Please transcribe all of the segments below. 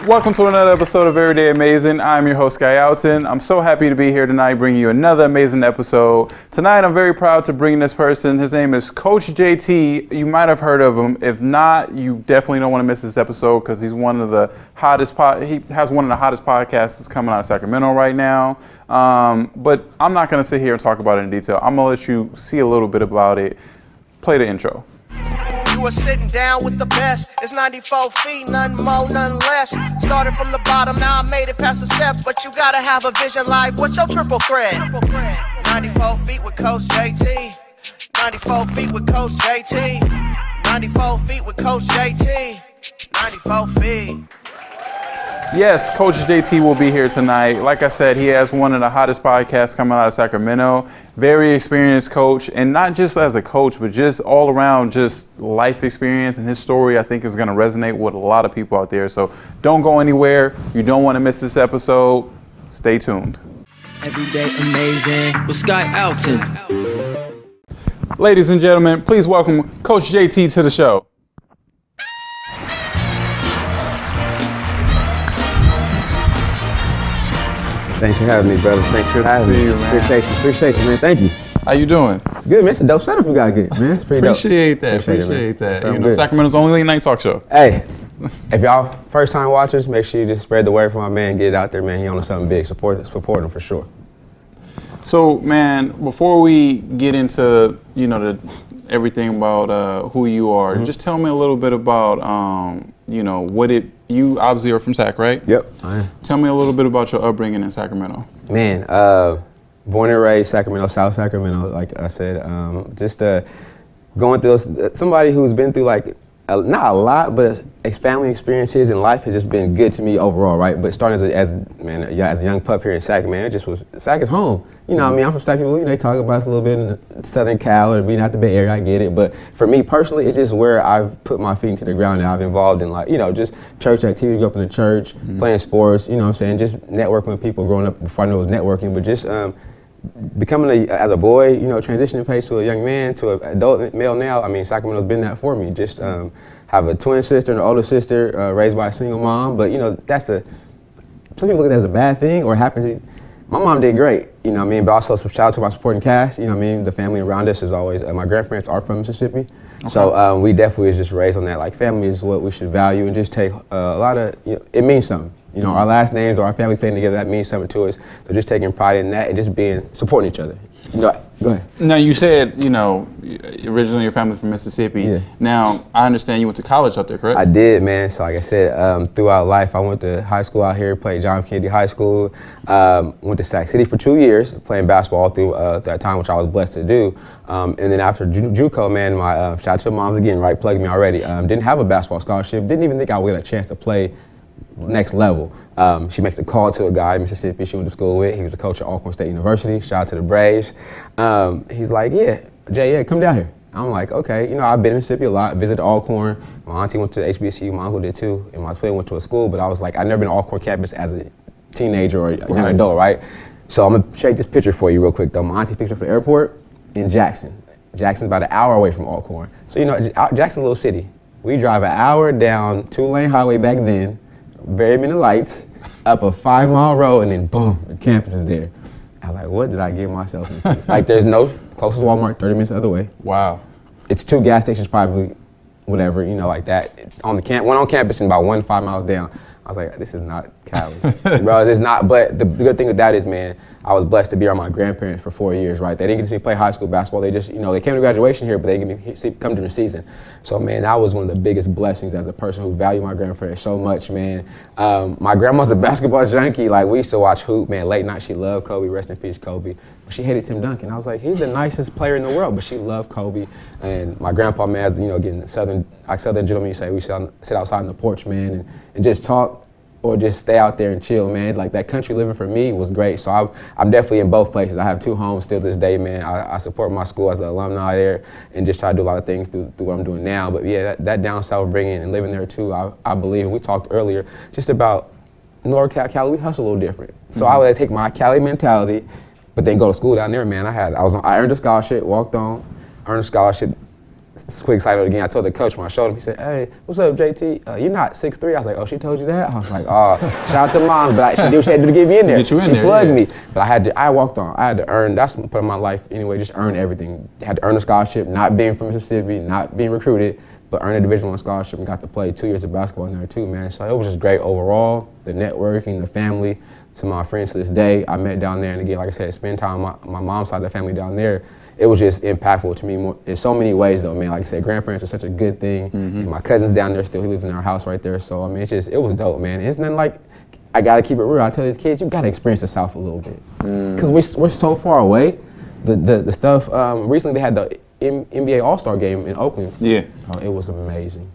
Welcome to another episode of Everyday Amazing. I'm your host, Sky Alton. I'm so happy to be here tonight bringing you another amazing episode. Tonight, I'm very proud to bring this person. His name is Coach JT. You might have heard of him. If not, you definitely don't want to miss this episode because he's one of the hottest he has one of the hottest podcasts that's coming out of Sacramento right now. But I'm not going to sit here and talk about it in detail. I'm going to let you see a little bit about it. Play the intro. You were sitting down with the best. It's 94 feet, none more, none less. Started from the bottom, now I made it past the steps. But you gotta have a vision like, what's your triple threat? 94 feet with Coach JT. 94 feet with Coach JT. 94 feet with Coach JT. 94 feet. Yes, Coach JT will be here tonight. Like I said, he has one of the hottest podcasts coming out of Sacramento. Very experienced coach, and not just as a coach, but just all around, just life experience. And his story, I think, is going to resonate with a lot of people out there. So don't go anywhere. You don't want to miss this episode. Stay tuned. Everyday Amazing with Sky Alton. Ladies and gentlemen, please welcome Coach JT to the show. Thanks for having me, brother. Thanks for having me. Appreciate you, man. Thank you. How you doing? It's good, man. It's a dope setup you got good, man. It's pretty Appreciate dope. that. Appreciate that. Sound You know, good. Sacramento's only late night talk show. Hey, if y'all first time watchers, make sure you just spread the word for my man. Get it out there, man. He on to something big. Support him for sure. So, man, before we get into, everything about who you are, just tell me a little bit about, you obviously are from Sac, right? Yep, I am. Tell me a little bit about your upbringing in Sacramento. Man, born and raised Sacramento, South Sacramento, like I said, just going through somebody who's been through not a lot, but family experiences in life has just been good to me overall, right? But starting as a young pup here in Sac, man, it just was, Sac is home. You know what I mean? I'm from Sac, they talk about us a little bit in Southern Cal or being out the Bay Area, I get it. But for me personally, it's just where I've put my feet into the ground and I've involved in just church activity, grew up in the church, playing sports, just networking with people growing up before I knew it was networking, but just becoming as a boy, transitioning pace to a young man, to an adult male now, Sacramento's been that for me. Just have a twin sister and an older sister raised by a single mom, but some people look at it as a bad thing or happens. My mom did great, but also shout out to my supporting cast, the family around us is always, my grandparents are from Mississippi, okay. So we definitely was just raised on that, like family is what we should value and just take a lot of, it means something. Our last names or our families staying together, that means something to us. So just taking pride in that and just supporting each other. Go ahead. Now, you said, originally your family from Mississippi. Yeah. Now, I understand you went to college out there, correct? I did, man. So like I said, throughout life, I went to high school out here, played John F. Kennedy High School, went to Sac City for 2 years, playing basketball all through that time, which I was blessed to do. And then after JUCO, man, my shout out to moms again, right, plugging me already. Didn't have a basketball scholarship, didn't even think I would get a chance to play next level. She makes a call to a guy in Mississippi she went to school with. He was a coach at Alcorn State University. Shout out to the Braves. He's like, Jay, come down here. I'm like, okay. I've been in Mississippi a lot, visited Alcorn. My auntie went to HBCU, my uncle did too, and my twin went to a school, but I was like, I've never been to Alcorn campus as a teenager or a young adult, right? So I'm gonna shake this picture for you real quick though. My auntie picks up from the airport in Jackson. Jackson's about an hour away from Alcorn. So Jackson's a little city. We drive an hour down 2-lane highway back then, very many lights, up a 5-mile road, and then boom, the campus is there. I'm like, what did I get myself into? There's no closest Walmart, 30 minutes the other way. Wow. It's 2 gas stations, probably, whatever, like that. One on campus and about 5 miles down. I was like, this is not Cali. Bro, it's not, but the good thing with that is, man, I was blessed to be around my grandparents for 4 years, right? They didn't get to see me play high school basketball. They just, they came to graduation here, but they didn't get me come during the season. So, man, that was one of the biggest blessings as a person who valued my grandparents so much, man. My grandma's a basketball junkie. We used to watch hoop, man, late night. She loved Kobe, rest in peace, Kobe. But she hated Tim Duncan. I was like, he's the nicest player in the world, but she loved Kobe. And my grandpa, man, again, Southern gentlemen, you say, we sit outside on the porch, man, and just talk. Or just stay out there and chill, man. That country living for me was great. So I'm definitely in both places. I have 2 homes still to this day, man. I support my school as an alumni there and just try to do a lot of things through what I'm doing now. But yeah, that down south bringing and living there too, I believe, and we talked earlier, just about NorCal, Cali, we hustle a little different. So I would take my Cali mentality, but then go to school down there, man. I earned a scholarship, walked on, earned a scholarship, quick side note again, I told the coach when I showed him, he said, "Hey, what's up, JT? You're not 6'3". I was like, "Oh, she told you that?" I was like, "Oh, shout out to mom, but she did what she had to do to get me in there. Get you in she there, plugged yeah. me, but I had to earn. That's the part of my life anyway. Just earn everything. Had to earn a scholarship, not being from Mississippi, not being recruited, but earn a Division I scholarship and got to play 2 years of basketball in there too, man. So it was just great overall. The networking, the family, to my friends to this day, I met down there, and again, like I said, spend time with my mom's side of the family down there. It was just impactful to me more, in so many ways though, man. Like I said, grandparents are such a good thing. And my cousin's down there still, he lives in our house right there. So I mean, it was dope, man. It's nothing like, I gotta keep it real. I tell these kids, you gotta experience the South a little bit. Cause we're so far away. The stuff, recently they had the NBA All-Star game in Oakland. Yeah. Oh, it was amazing.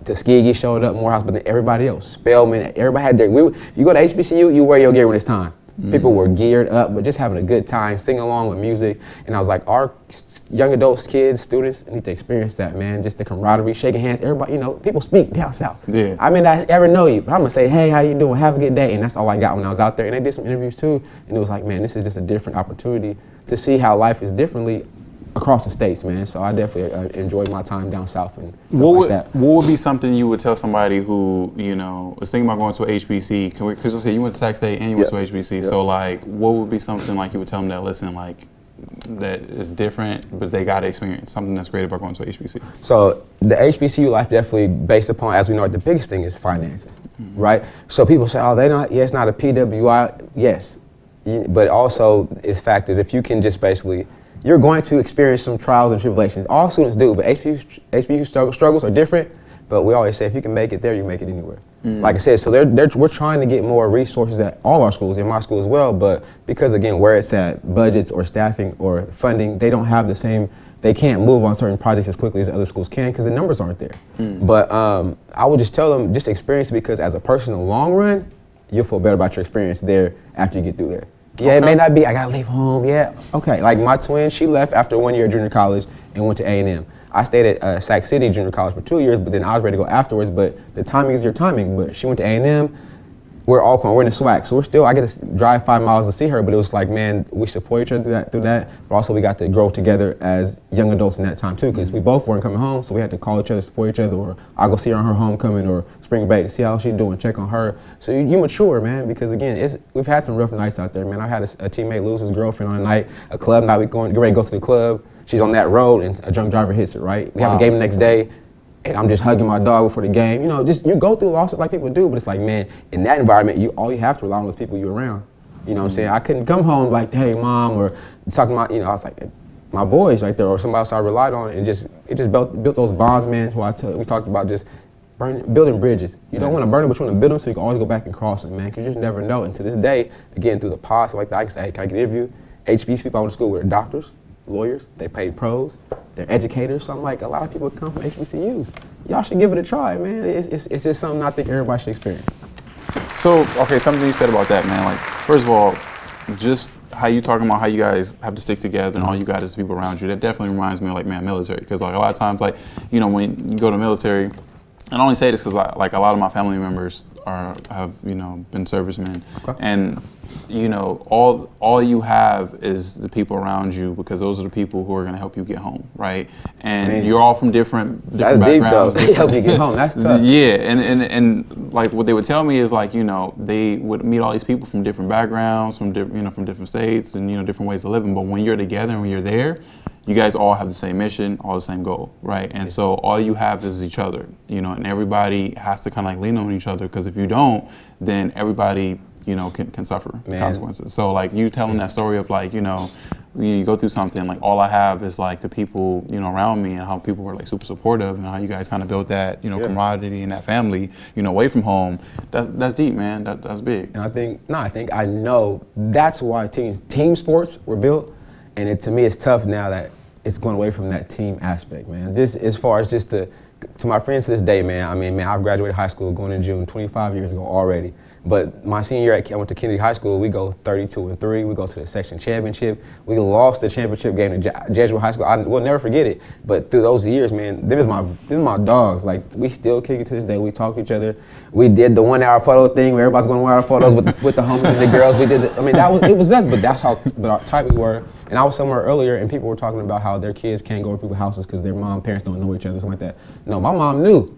Tuskegee showed up, Morehouse, but then everybody else, Spelman, everybody had their, you go to HBCU, you wear your gear when it's time. People were geared up, but just having a good time, singing along with music. And I was like, our young adults, kids, students need to experience that, man. Just the camaraderie, shaking hands, everybody, people speak down south. Yeah. I may not ever know you, but I'm gonna say, hey, how you doing? Have a good day. And that's all I got when I was out there. And they did some interviews too. And it was like, man, this is just a different opportunity to see how life is differently across the states, man. So I definitely enjoyed my time down south and stuff like that. What would be something you would tell somebody who, was thinking about going to a HBC? Because you said you went to Sac State and you went to HBC. So like, what would be something like you would tell them that, listen, like, that is different, but they got to experience something that's great about going to a HBC? So the HBCU life definitely based upon, as we know, the biggest thing is finances, right? So people say, oh, it's not a PWI. Yes, but also it's factored. If you can just basically, you're going to experience some trials and tribulations. All students do, but HBCU struggles are different. But we always say if you can make it there, you make it anywhere. Like I said, so we're trying to get more resources at all our schools, in my school as well. But because again, where it's at, budgets or staffing or funding, they don't have the same. They can't move on certain projects as quickly as other schools can because the numbers aren't there. But I would just tell them, just experience it, because as a person in the long run, you'll feel better about your experience there after you get through there. Yeah, It may not be, I gotta leave home, yeah, okay. Like my twin, she left after 1 year of junior college and went to A&M. I stayed at Sac City Junior College for 2 years, but then I was ready to go afterwards, but the timing is your timing. But she went to A&M, we're in the SWAC, so I get to drive 5 miles to see her, but it was like, man, we support each other through that, but also we got to grow together as young adults in that time too, because we both weren't coming home, so we had to call each other, support each other, or I'll go see her on her homecoming or spring break to see how she's doing, check on her. So you mature, man, because again, we've had some rough nights out there, man. I had a teammate lose his girlfriend on a night, a club night, get ready to go to the club, she's on that road and a drunk driver hits it, right? We have a game the next day, and I'm just hugging my dog before the game. You go through losses like people do, but it's like, man, in that environment, all you have to rely on those people you're around. You know what I'm saying? I couldn't come home like, hey, mom, or talking about, I was like, my boys right there, or somebody else I relied on, and it just built those bonds, man, we talked about just building bridges. You don't want to burn them, but you want to build them so you can always go back and cross them, man, because you just never know. And to this day, again, through the pods like that, I can say, hey, can I get an interview? HBC people I went to school with are doctors, lawyers, they paid pros, they're educators. So I'm like, a lot of people come from HBCUs. Y'all should give it a try, man. It's just something I think everybody should experience. So, okay, something you said about that, man. Like, first of all, just how you talking about how you guys have to stick together and all you got is people around you. That definitely reminds me of, like, man, military. Because, like, a lot of times, like, when you go to military, and I only say this because, like, a lot of my family members have been servicemen. Okay. And all you have is the people around you, because those are the people who are going to help you get home, right? And you're all from different backgrounds. They help you get home. That's tough. Yeah, and like what they would tell me is like they would meet all these people from different backgrounds, from different states, and different ways of living. But when you're together and when you're there, you guys all have the same mission, all the same goal, right? And so all you have is each other, and everybody has to kind of like lean on each other, because if you don't, then everybody can suffer the consequences. So like you telling that story of like, when you go through something, like all I have is like the people, around me, and how people were like super supportive, and how you guys kind of built that, camaraderie and that family, away from home. That's deep, man. That's big. And I know that's why team sports were built. And to me, it's tough now that it's going away from that team aspect, man. Just as far as to my friends to this day, man, I've graduated high school going in June 25 years ago already. But my senior year, I went to Kennedy High School. We go 32-3. We go to the section championship. We lost the championship game to Jesuit High School. We'll never forget it. But through those years, man, them is my dogs. Like, we still kick it to this day. We talk to each other. We did the 1 hour photo thing where everybody's going 1 hour photos with the homies and the girls. We did it. It was us, but that's how tight we were. And I was somewhere earlier and people were talking about how their kids can't go to people's houses because their parents don't know each other, something like that. No, my mom knew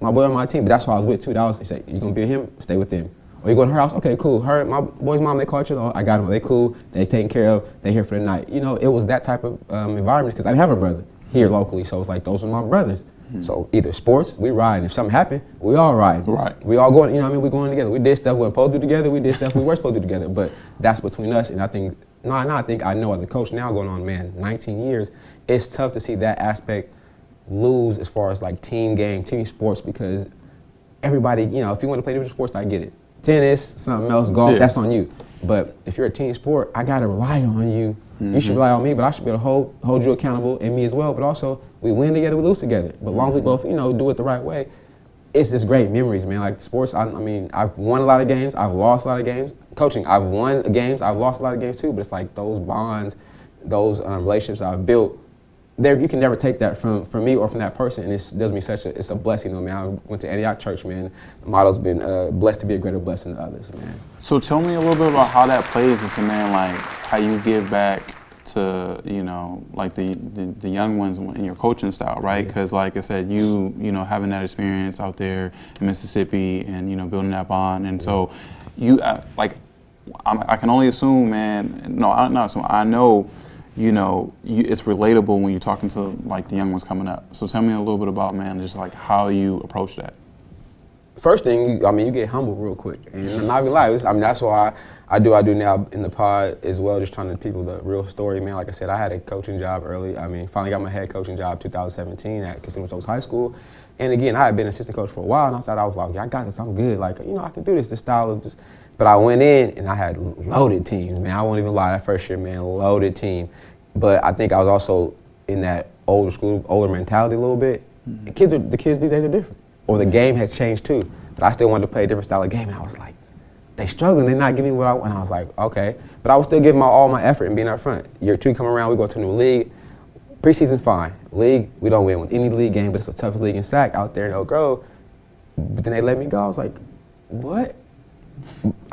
my boy on my team, but that's who I was with too. That was, they say, you gonna be with him, stay with them. Or you go to her house, okay, cool. My boy's mom, they call each other, I got them, they cool, they taken care of, they here for the night. You know, it was that type of environment because I didn't have a brother here locally, so it's like, those are my brothers. So either sports, we ride. If something happened, we all ride. Right. We all going, you know what I mean? We going together. We did stuff we weren't supposed to do together. We did stuff we were supposed to do together. But that's between us. And I think, I know as a coach now going on, 19 years, it's tough to see that aspect lose as far as like team game, team sports, because everybody, you know, if you want to play different sports, I get it. Tennis, something else, golf, that's on you. But if you're a team sport, I got to rely on you. You should rely on me, but I should be able to hold you accountable, and me as well. But also, we win together, we lose together. But as long as we both, you know, do it the right way, it's just great memories, man. Like sports, I mean, I've won a lot of games, I've lost a lot of games. Coaching, I've won games, I've lost a lot of games too. But it's like those bonds, those relationships I've built. You can never take that from me or from that person, and it does me it's a blessing, though, man. I went to Antioch Church, man. The motto's been blessed to be a greater blessing to others, man. So tell me a little bit about how that plays into, man, like how you give back to, you know, like the young ones in your coaching style, right? Because like I said, you know, having that experience out there in Mississippi and, you know, building that bond. And so you, I can only assume, man, no, I'm not assuming, I know, you know, it's relatable when you're talking to like the young ones coming up. So tell me a little bit about, man, just like how you approach that. First thing, you get humble real quick. And I'm not gonna lie, that's why I do now in the pod as well, just trying to people the real story, man. Like I said, I had a coaching job early. Finally got my head coaching job 2017 at Casinos Oaks High School. And again, I had been assistant coach for a while, and I thought I was like, yeah, I got this, I'm good. Like, you know, I can do this. This style is just. But I went in and I had loaded teams, man. I won't even lie, that first year, man, loaded team. But I think I was also in that older mentality a little bit. The kids these days are different. Or the game has changed too. But I still wanted to play a different style of game, and I was like, they struggling, they're not giving me what I want. And I was like, okay. But I was still giving all my effort and being up front. Year 2 come around, we go to a new league. Preseason fine. League, we don't win with any league game, but it's the toughest league in SAC out there in Oak Grove. But then they let me go. I was like, what?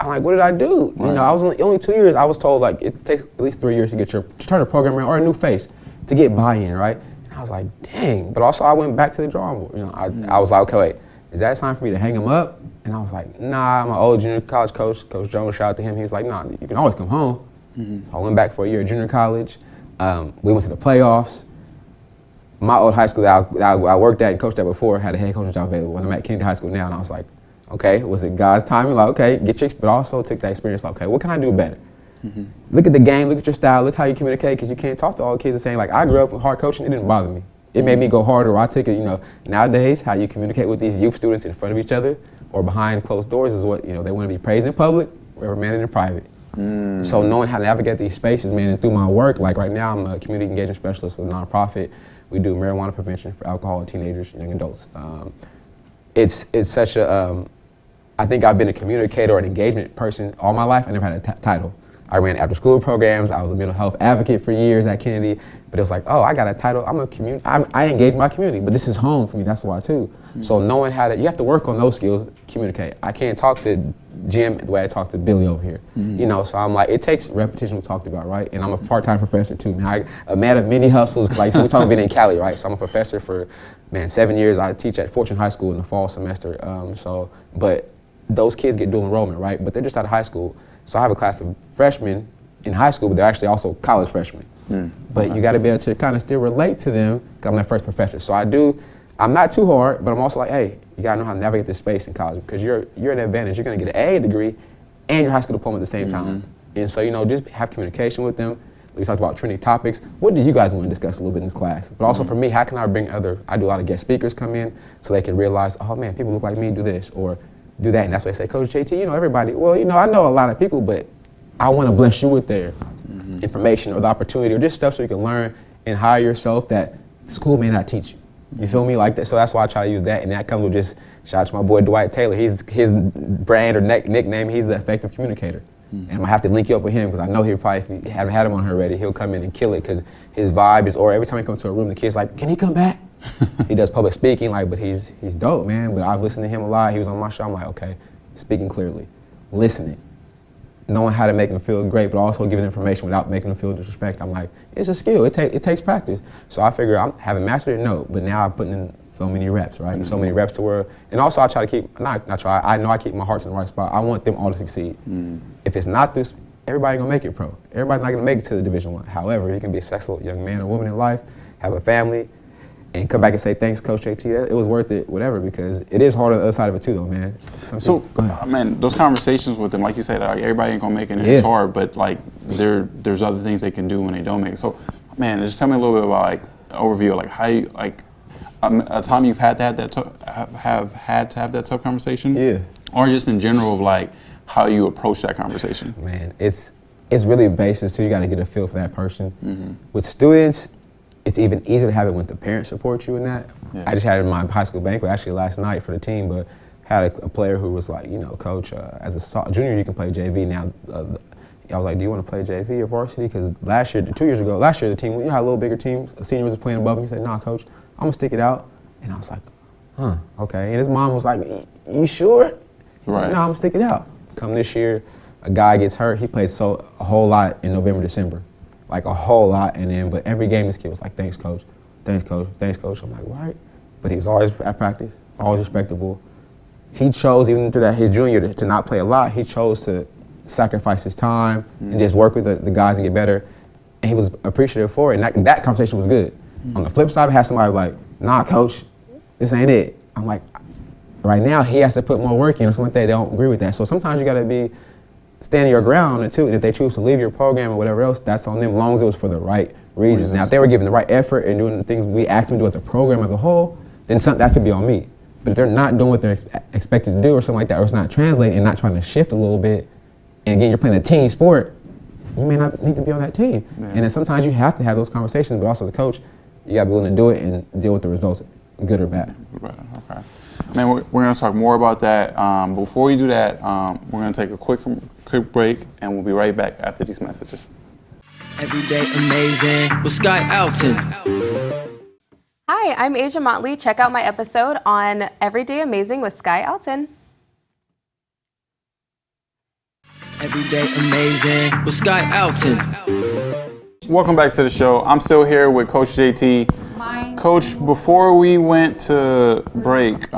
I'm like, what did I do? Right. You know, I was only 2 years. I was told like it takes at least 3 years to turn a program around or a new face to get buy-in, right? And I was like, dang. But also I went back to the drawing board. You know, I was like, okay, wait, is that time for me to hang him up? And I was like, nah. My old junior college coach, Coach Jones, shout out to him. He was like, nah, you can always come home. So I went back for a year at junior college. We went to the playoffs. My old high school that I worked at and coached at before had a head coaching job available. When I'm at Kennedy High School now, and I was like, okay, was it God's timing? Like, okay, but also took that experience, like, okay, what can I do better? Look at the game, look at your style, look how you communicate, because you can't talk to all the kids the same. Like, I grew up with hard coaching, it didn't bother me. It made me go harder. I took it, you know, nowadays, how you communicate with these youth students in front of each other or behind closed doors is what, you know, they want to be praised in public or managed in private. So knowing how to navigate these spaces, man, and through my work, like right now, I'm a community engagement specialist with a nonprofit. We do marijuana prevention for alcohol in teenagers and young adults. It's such a, I think I've been a communicator or an engagement person all my life. I never had a title. I ran after school programs. I was a mental health advocate for years at Kennedy. But it was like, oh, I got a title. I'm a community. I engage my community, but this is home for me. That's why too. So knowing how to, you have to work on those skills. Communicate. I can't talk to Jim the way I talk to Billy over here. You know, so I'm like, it takes repetition. We talked about, right? And I'm a part-time professor too. Now, a man of many hustles. Like, so we're talking about being in Cali, right? So I'm a professor for, 7 years. I teach at Fortune High School in the fall semester. But those kids get dual enrollment, right? But they're just out of high school. So I have a class of freshmen in high school, but they're actually also college freshmen. But you got to be able to kind of still relate to them, because I'm their first professor. So I'm not too hard, but I'm also like, hey, you got to know how to navigate this space in college, because you're an advantage. You're going to get an AA degree and your high school diploma at the same time. And so, you know, just have communication with them. We talked about trending topics. What do you guys want to discuss a little bit in this class? But also for me, how can I bring I do a lot of guest speakers come in so they can realize, oh man, people look like me, do this, or do that. And that's why they say, Coach JT, you know everybody. Well, you know, I know a lot of people, but I want to bless you with their information or the opportunity or just stuff so you can learn and hire yourself that school may not teach you. You feel me? Like that. So that's why I try to use that. And that comes with just shout out to my boy Dwight Taylor. His brand or nickname, he's the effective communicator. And I'm gonna have to link you up with him, because I know he'll probably, if you haven't had him on here already, he'll come in and kill it, because his vibe is, or every time he comes to a room, the kid's like, can he come back? He does public speaking, like, but he's dope, man. But I've listened to him a lot. He was on my show. I'm like, okay, speaking clearly, listening, knowing how to make them feel great, but also giving information without making them feel disrespect. I'm like, it's a skill. It takes practice. So I figure I haven't mastered it, no, but now I'm putting in so many reps, right? So many reps to where, and also I try to keep, not try, I know I keep my heart in the right spot. I want them all to succeed. If it's not this, everybody gonna make it pro. Everybody's not gonna make it to the Division I. However, you can be a successful young man or woman in life, have a family, and come back and say, thanks, Coach JT, it was worth it, whatever, because it is hard on the other side of it too, though, man. Man, those conversations with them, like you said, like, everybody ain't gonna make it, and it's hard, but like there's other things they can do when they don't make it. So, man, just tell me a little bit about like overview, like how you like a time you've had to have that tough conversation, or just in general of like how you approach that conversation. Man, it's really basic, so you got to get a feel for that person. With students, it's even easier to have it when the parents support you in that. I just had it in my high school banquet actually last night for the team, but had a player who was like, you know, coach, as a junior you can play JV now. I was like, do you want to play JV or varsity? Because last year, 2 years ago, the team, you had a little bigger team, a senior was playing above me. He said, nah, coach, I'm going to stick it out. And I was like, okay. And his mom was like, you sure? He's like, no, I'm going to stick it out. Come this year, a guy gets hurt. He plays a whole lot in November, December. Like a whole lot, and then, but every game this kid was like, thanks coach, thanks coach, thanks coach. I'm like, right. But he was always at practice, always respectable. He chose, even through that his junior, to not play a lot. He chose to sacrifice his time and just work with the guys and get better. And he was appreciative for it, and that conversation was good. On the flip side, I had somebody like, nah coach, this ain't it. I'm like, right now he has to put more work in or something like that. They don't agree with that. So sometimes you gotta stand your ground on it too, and if they choose to leave your program or whatever else, that's on them, as long as it was for the right reasons. Now, if they were giving the right effort and doing the things we asked them to do as a program as a whole, then that could be on me. But if they're not doing what they're expected to do or something like that, or it's not translating and not trying to shift a little bit, and again, you're playing a team sport, you may not need to be on that team. And then sometimes you have to have those conversations, but also the coach, you gotta be willing to do it and deal with the results, good or bad. Right, okay. Man, we're going to talk more about that. Before we do that, we're going to take a quick break, and we'll be right back after these messages. Everyday Amazing with Sky Alton. Hi, I'm Asia Motley. Check out my episode on Everyday Amazing with Sky Alton. Everyday Amazing with Sky Alton. Welcome back to the show. I'm still here with Coach JT. Coach, before we went to break,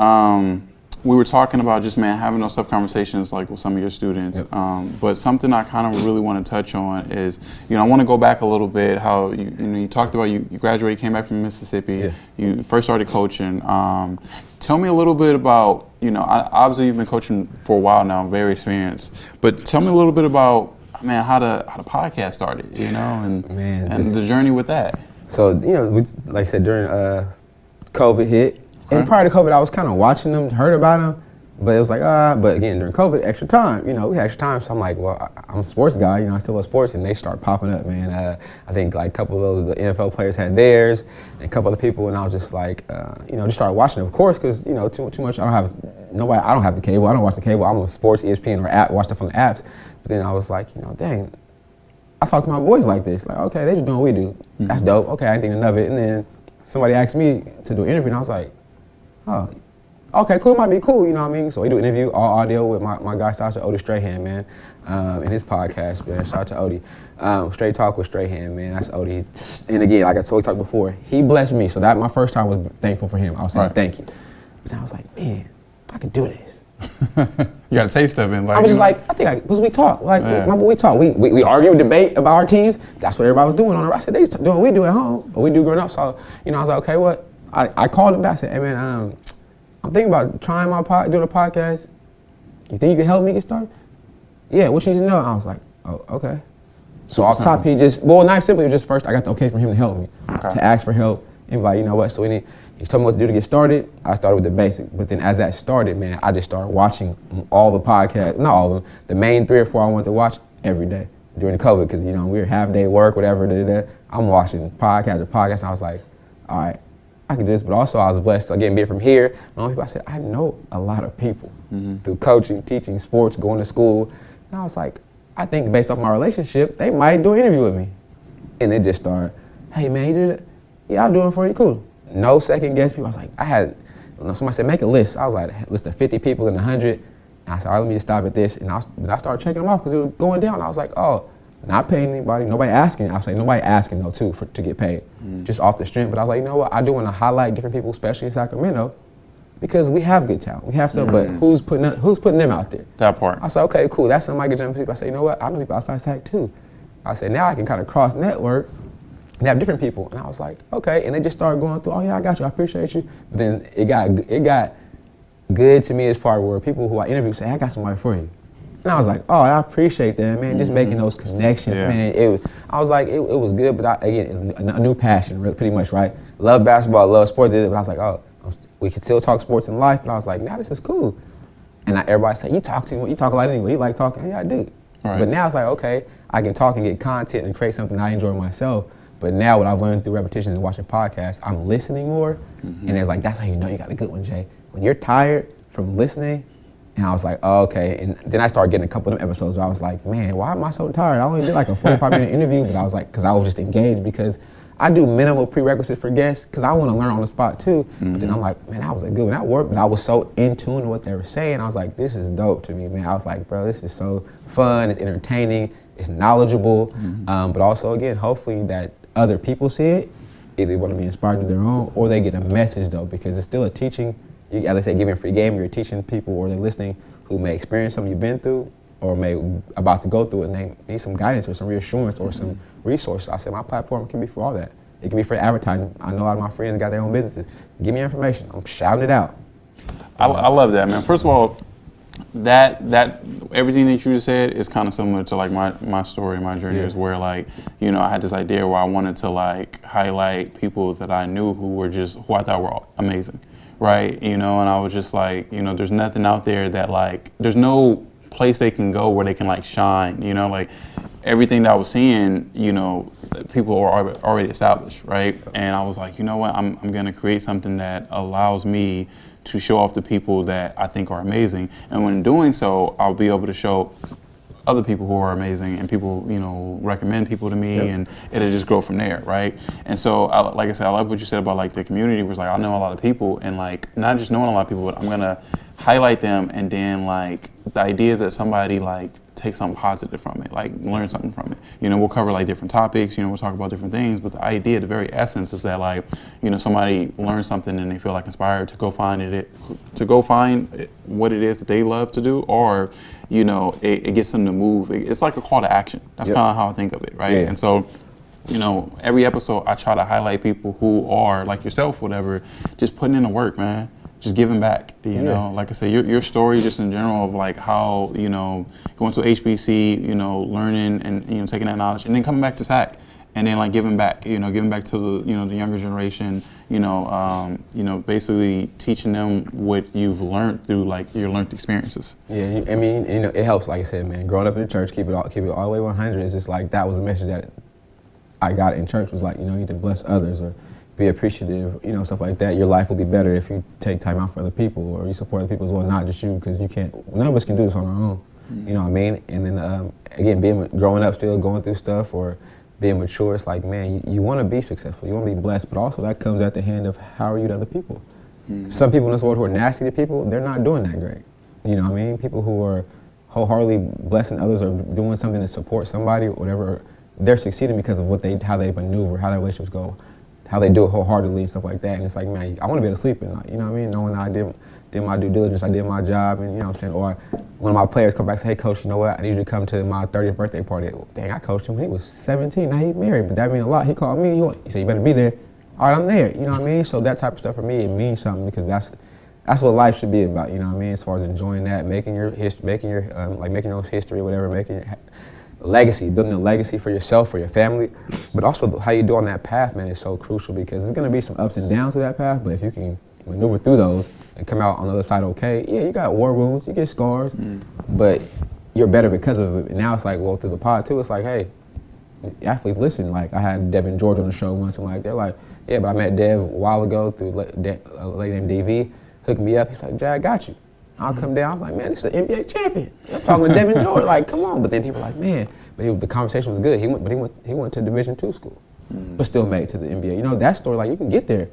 we were talking about just, man, having those tough conversations like with some of your students. But something I kind of really want to touch on is, I want to go back a little bit, how you talked about you graduated, came back from Mississippi, you first started coaching. Tell me a little bit about, obviously you've been coaching for a while now, very experienced, but tell me a little bit about, man, how the podcast started, and the journey with that. So, like I said, during COVID hit, and prior to COVID, I was kind of watching them, heard about them, but it was like, but again, during COVID, extra time, we had extra time, so I'm like, well, I'm a sports guy, I still love sports, and they start popping up, man. I think like a couple of the NFL players had theirs, and a couple other people, and I was just like, just started watching them, of course, because, too much, I don't have the cable, I don't watch the cable, I'm a sports, ESPN, or app, watch stuff on the apps, but then I was like, dang, I talk to my boys like this, like, okay, they just doing what we do. That's dope. Okay, I ain't thinking of it. And then somebody asked me to do an interview, and I was like, oh, okay, cool, might be cool, So we do an interview, all audio with my guy, shout out to Odie Strahan, man, in his podcast, man. Shout out to Odie. Straight Talk with Strahan, man. That's Odie. And again, like I told you before, he blessed me. So that my first time was thankful for him. I was saying thank you. But then I was like, man, I could do this. You got a taste of it. Like, I was just like, because we talk. Like, remember we talk. We argue, debate about our teams. That's what everybody was doing on the. I said, they just doing what we do at home, but we do growing up. So, I was like, okay, what? I called him back. I said, hey, man, I'm thinking about doing a podcast. You think you can help me get started? Yeah, what you need to know? I was like, oh, okay. So off top, he just, not simply, just first, I got the okay from him to help me, to ask for help. And like, what? So he told me what to do to get started. I started with the basic. But then as that started, man, I just started watching all the podcasts, not all of them, the main 3 or 4 I wanted to watch every day during the COVID, because, we were half-day work, whatever, I'm watching podcast to podcast, and I was like, all right, I can do this. But also I was blessed, again, being from here, I said, I know a lot of people through coaching, teaching, sports, going to school. And I was like, I think based off my relationship, they might do an interview with me. And they just started, hey, man, you did it? Yeah, I'll do it for you, cool. No second guess people. I was like, somebody said, make a list. I was like, list of 50 people and 100. And I said, all right, let me just stop at this. And I started checking them off because it was going down. I was like, oh, not paying anybody, nobody asking. I was like, nobody asking though too to get paid, just off the strength. But I was like, you know what? I do want to highlight different people, especially in Sacramento, because we have good talent. We have stuff, but who's putting them out there? That part. I said, okay, cool. That's something I can jump people. I said, you know what? I know people outside SAC too. I said, now I can kind of cross network and have different people. And I was like, okay. And they just started going through, oh yeah, I got you, I appreciate you. But then it got good to me as part where people who I interviewed say, I got somebody for you. And I was like, oh, I appreciate that, man. Just making those connections, man. I was like, it was good, but again, it's a new passion, pretty much, right? Love basketball, love sports, but I was like, oh, we can still talk sports in life. But I was like, now this is cool. And everybody said, you talk a lot anyway. You like talking? Yeah, I do. Right. But now it's like, okay, I can talk and get content and create something I enjoy myself. But now what I've learned through repetition and watching podcasts, I'm listening more. And it's like, that's how you know you got a good one, Jay. When you're tired from listening, and I was like, oh, okay. And then I started getting a couple of them episodes where I was like, man, why am I so tired? I only did like a 45-minute interview, but I was like, because I was just engaged, because I do minimal prerequisites for guests because I want to learn on the spot too. But then I'm like, man, that was a good one. That worked, but I was so in tune to what they were saying. I was like, this is dope to me, man. I was like, bro, this is so fun. It's entertaining. It's knowledgeable. But also, again, hopefully that other people see it, either want to be inspired to their own, or they get a message though, because it's still a teaching. As I say, giving a free game, you're teaching people or they're listening who may experience something you've been through or may about to go through it, and they need some guidance or some reassurance or some resources. I said my platform can be for all that. It can be for advertising. I know a lot of my friends got their own businesses. Give me information. I'm shouting it out. I love that, man. First of all, that everything that you just said is kind of similar to like my story, my journey is where like, you know, I had this idea where I wanted to like highlight people that I knew who I thought were amazing. Right, you know, and I was just like, you know, there's nothing out there that like, there's no place they can go where they can like shine, you know, like everything that I was seeing, you know, people are already established, right? And I was like, you know what, I'm gonna create something that allows me to show off the people that I think are amazing. And when doing so, I'll be able to show other people who are amazing, and people, you know, recommend people to me, and it'll just grow from there, right? And so, like I said, I love what you said about like the community. Was like, I know a lot of people, and like not just knowing a lot of people, but I'm gonna highlight them, and then like the idea is that somebody like take something positive from it, like learn something from it. You know, we'll cover like different topics, you know, we'll talk about different things, but the idea, the very essence is that like, you know, somebody learns something and they feel like inspired to go find what it is that they love to do, or, you know, it gets them to move. It's like a call to action. That's kind of how I think of it, right? And so, you know, every episode I try to highlight people who are like yourself, whatever, just putting in the work, man. Just giving back, you know, like I said, your story just in general of like how, you know, going to HBC, you know, learning and, you know, taking that knowledge and then coming back to SAC and then like giving back to the, you know, the younger generation, you know, basically teaching them what you've learned through like your learned experiences. Yeah, I mean, you know, it helps, like I said, man, growing up in the church, keep it all the way 100. It's just like, that was a message that I got in church, was like, you know, you need to bless others or be appreciative, you know, stuff like that. Your life will be better if you take time out for other people or you support other people as well, not just you, because you can't, none of us can do this on our own, you know what I mean? And then, again, growing up still, going through stuff or being mature, it's like, man, you want to be successful, you want to be blessed, but also that comes at the hand of how are you to other people. Some people in this world who are nasty to people, they're not doing that great. You know what I mean? People who are wholeheartedly blessing others or doing something to support somebody or whatever, they're succeeding because of how they maneuver, how their relationships go, how they do it wholeheartedly and stuff like that. And it's like, man, I want to be able to sleep at night, you know what I mean? Knowing that I did my due diligence, I did my job, and you know what I'm saying? Or one of my players come back and say, hey coach, you know what? I need you to come to my 30th birthday party. Dang, I coached him when he was 17, now he's married, but that means a lot. He called me, he said, you better be there. All right, I'm there, you know what I mean? So that type of stuff for me, it means something because that's what life should be about, you know what I mean? As far as enjoying that, making your own history, whatever, making your legacy, building a legacy for yourself, for your family, but also how you do on that path, man, is so crucial because there's gonna be some ups and downs to that path, but if you can maneuver through those and come out on the other side okay, yeah, you got war wounds, you get scars, but you're better because of it. And now it's like, well, through the pod too, it's like, hey, athletes listen, like I had Devin George on the show once, and like, they're like, yeah, but I met Dev a while ago through a lady named DV, hooked me up, he's like, Jay, I got you. I'll come down, I was like, man, this is the NBA champion. I'm talking to Devin George, like, come on. But then people were like, man, the conversation was good. He went to Division II school, but still made it to the NBA. You know, that story, like, you can get there.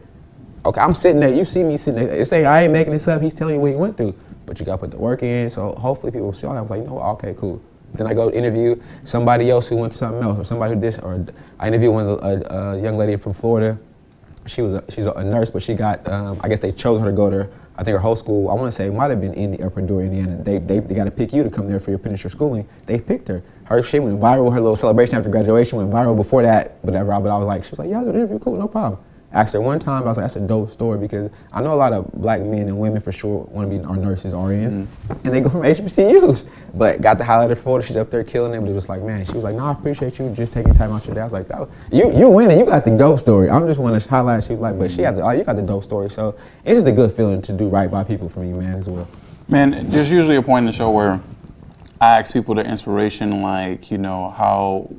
Okay, I'm sitting there, you see me sitting there, say I ain't making this up, he's telling you what he went through. but you gotta put the work in. So hopefully people will see all that. I was like, you know what, okay, cool. Then I go interview somebody else who went to something else, or somebody who did, or I interviewed a young lady from Florida. She's a nurse, but she got, I guess they chose her to go to, I think her whole school, I want to say it might have been Indy or Purdue, Indiana. They got to pick you to come there for your finish your schooling. They picked her. She went viral. Her little celebration after graduation went viral before that, whatever. But I was like, she was like, yeah, I'll do the interview, cool, no problem. Asked her one time, I was like, that's a dope story, because I know a lot of black men and women for sure want to be our nurses, RNs, and they go from HBCUs. But got the highlighter photo, she's up there killing it, but it was like, man, she was like, no, I appreciate you just taking time out your day. I was like, you winning, you got the dope story. I'm just want to highlight, she was like, but you got the dope story. So it's just a good feeling to do right by people for me, man, as well. Man, there's usually a point in the show where I ask people their inspiration, like, you know, how,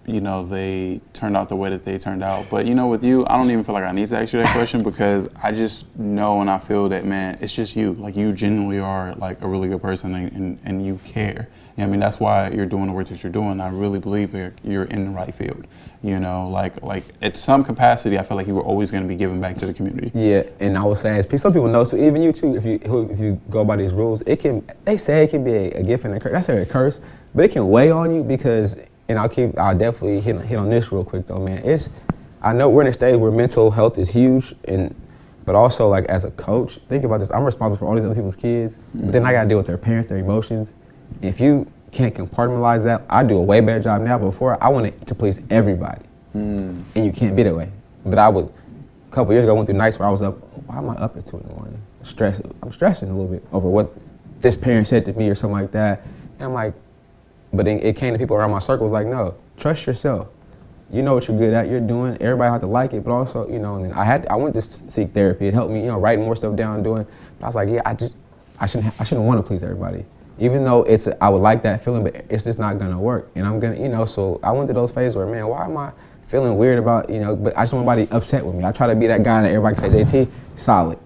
you know, they turned out the way that they turned out. But, you know, with you, I don't even feel like I need to ask you that question, because I just know and I feel that, man, it's just you. Like, you genuinely are, like, a really good person, and you care. I mean, that's why you're doing the work that you're doing. I really believe you're in the right field. You know, like at some capacity, I feel like you were always going to be giving back to the community. Yeah, and I was saying, some people know, so even you too, if you go by these rules, they say it can be a gift and a curse. I say a curse, but it can weigh on you, because, and I'll definitely hit on this real quick though, man. I know we're in a stage where mental health is huge, but also, like, as a coach, think about this, I'm responsible for all these other people's kids, but then I gotta deal with their parents, their emotions. If you can't compartmentalize that, I do a way better job now, but before I wanted to please everybody, and you can't be that way. But a couple years ago, I went through nights where I was up, why am I up at 2 in the morning? I'm stressing a little bit over what this parent said to me or something like that, and I'm like, but then it came to people around my circle, was like, no, trust yourself. You know what you're good at, you're doing, everybody have to like it, but also, you know, and then I went to seek therapy. It helped me, you know, writing more stuff down, but I was like, yeah, I shouldn't want to please everybody. Even though I would like that feeling, but it's just not gonna work. And I'm gonna, you know, so I went through those phases where, man, why am I feeling weird about, you know, but I just don't want anybody upset with me. I try to be that guy that everybody can say, JT, solid.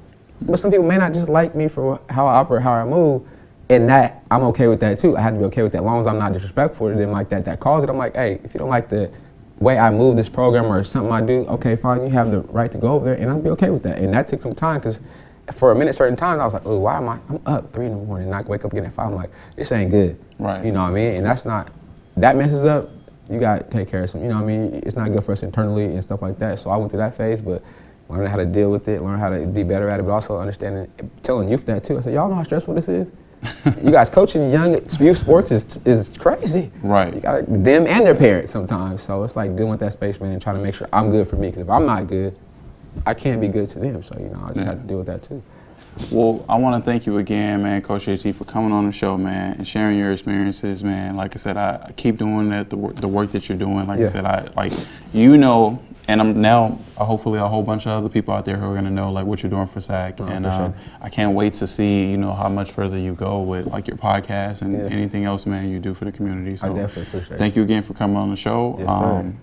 But some people may not just like me for how I operate, how I move, and that, I'm okay with that too. I have to be okay with that, as long as I'm not disrespectful to them like that calls it. I'm like, hey, if you don't like the way I move this program or something I do, okay, fine, you have the right to go over there, and I'll be okay with that. And that took some time, because for a minute, certain times, I was like, oh, why am I'm up 3 in the morning, and I wake up again at 5. I'm like, this ain't good. Right. You know what I mean? And that messes up, you gotta take care of some, you know what I mean? It's not good for us internally and stuff like that. So I went through that phase, but learning how to deal with it, learn how to be better at it, but also understanding, telling youth that too. I said, y'all know how stressful this is? You guys coaching young youth sports is crazy. Right. You got them and their parents sometimes. So it's like dealing with that space, man, and trying to make sure I'm good for me. Because if I'm not good, I can't be good to them. So, you know, I just have to deal with that too. Well, I want to thank you again, man, Coach JT, for coming on the show, man, and sharing your experiences, man. Like I said, I keep doing that, the work that you're doing. Like I said, you know, and I'm now hopefully a whole bunch of other people out there who are going to know like what you're doing for SAC. And I can't wait to see, you know, how much further you go with like your podcast and anything else, man, you do for the community. So I definitely appreciate it. Thank you again for coming on the show. Yes, sir.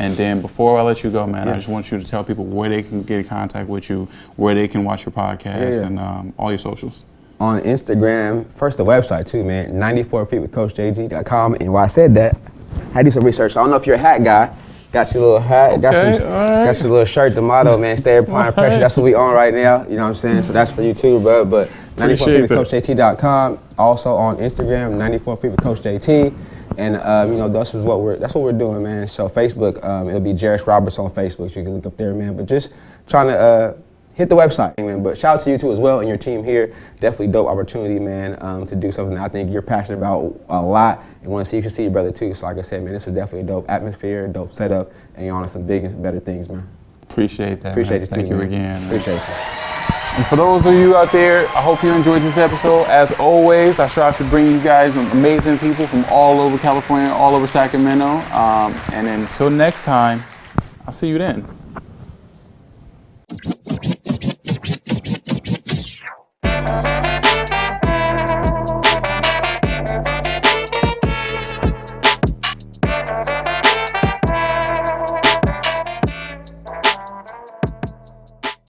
And then before I let you go, man, I just want you to tell people where they can get in contact with you, where they can watch your podcast, and all your socials. On Instagram, first the website too, man, 94feetwithcoachjg.com. And while I said that, I had to do some research. I don't know if you're a hat guy. Got your little hat, got your little shirt, the motto, man, stay applying pressure. That's what we on right now, you know what I'm saying? So that's for you too, bro. But 94feetwithcoachjt.com. Also on Instagram, 94feetwithcoachjt. And you know, that's what we're doing, man. So Facebook, it'll be Jarris Roberts on Facebook. So you can look up there, man. But just trying to hit the website, man. But shout out to you too as well and your team here. Definitely dope opportunity, man, to do something that I think you're passionate about a lot and want to see you succeed, brother, too. So like I said, man, this is definitely a dope atmosphere, dope setup, and you're on some big and better things, man. Appreciate that. Appreciate man. you too, Thank you man. again. Man. Appreciate you. And for those of you out there, I hope you enjoyed this episode. As always, I strive to bring you guys amazing people from all over California, all over Sacramento. And until next time, I'll see you then.